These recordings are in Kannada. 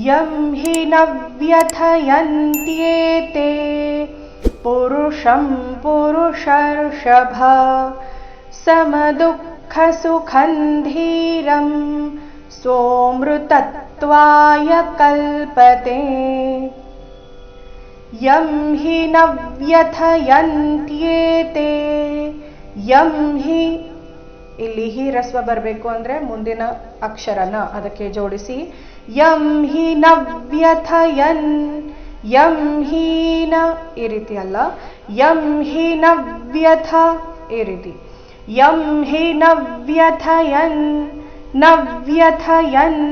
यं हि न व्यथयन्त्येते पुरुषं पुरुषर्षभ समदुःखसुखं धीरं सोऽमृतत्वाय कल्पते यं हि न ವ್ಯಥಯಂತ್ಯೇತೆ ಯಂ ಹಿ ಇಲ್ಲಿ ಹಿ ರಸ್ವ ಬರಬೇಕು ಅಂದರೆ ಮುಂದಿನ ಅಕ್ಷರನ ಅದಕ್ಕೆ ಜೋಡಿಸಿ ಯಂ ಹಿ ನ ವ್ಯಥಯನ್ ಯಂ ಹೀನ ಈ ರೀತಿ ಅಲ್ಲ ಯಂ ಹಿ ನ ವ್ಯಥ ಈ ರೀತಿ ಯಂ ಹಿ ನ ವ್ಯಥಯನ್ ನ ವ್ಯಥಯನ್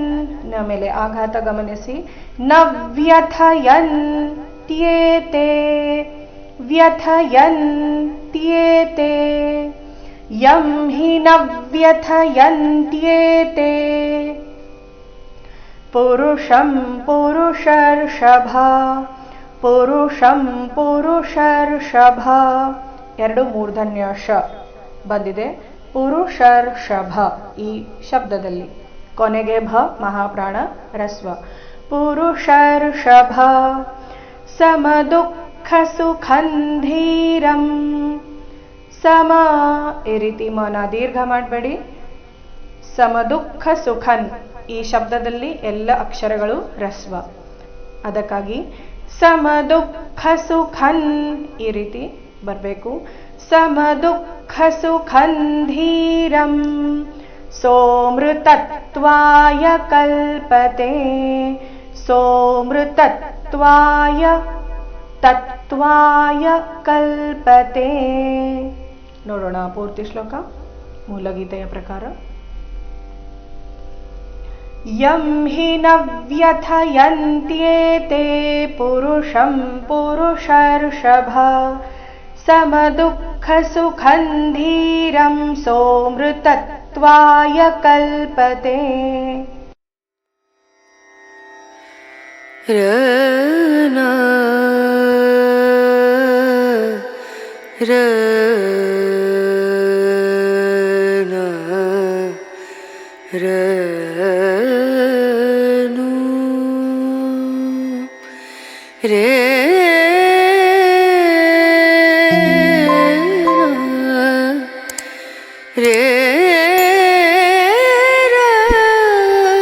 ನ ಮೇಲೆ ಆಘಾತ ಗಮನಿಸಿ ನ ವ್ಯಥಯನ್ ತ್ಯೇತೆ ವ್ಯಥಯಂತ್ಯೇತೆ ಯಂ ಹಿ ನ ವ್ಯಥಯಂತ್ಯೇತೆ ಪುರುಷಂ ಪುರುಷರ್ಷಭ ಪುರುಷಂ ಪುರುಷರ್ಷಭ ಎರಡು ಮೂರ್ಧನ್ಯ ಶ ಬಂದಿದೆ ಪುರುಷರ್ಷಭ ಈ ಶಬ್ದದಲ್ಲಿ ಕೊನೆಗೆ ಭ ಮಹಾಪ್ರಾಣ ರಸ್ವ ಪುರುಷರ್ಷಭ ಸಮದುಃಖ ಸುಖಂ ಧೀರಂ ಸಮ ಈ ರೀತಿ ಮನ ದೀರ್ಘ ಮಾಡಬೇಡಿ ಸಮದುಃಖ ಸುಖನ್ ಈ ಶಬ್ದದಲ್ಲಿ ಎಲ್ಲ ಅಕ್ಷರಗಳು ರಸ್ವ ಅದಕ್ಕಾಗಿ ಸಮದುಃಖ ಸುಖನ್ ಈ ರೀತಿ ಬರಬೇಕು ಸಮದುಃಖ ಸುಖಂ ಧೀರಂ ಸೋಮೃತತ್ವಾಯ ಕಲ್ಪತೆ ಸೋಮೃತತ್ವಾಯ ತತ್ವಾಯ ಕಲ್ಪತೆ ನೋಡೋಣ ಪೂರ್ತಿ ಶ್ಲೋಕ ಮೂಲಗೀತೆಯ ಪ್ರಕಾರ ಯಂ ಹಿ ನ ವ್ಯಥಯಂತ್ಯೇತೆ ಪುರುಷಂ ಪುರುಷರ್ಷಭ ಸಮದುಃಖ ಸುಖಂ ಧೀರಂ ಸೋಮೃತತ್ವಾಯ ಕಲ್ಪತೆ ರನ ರನ ರನು ರೇ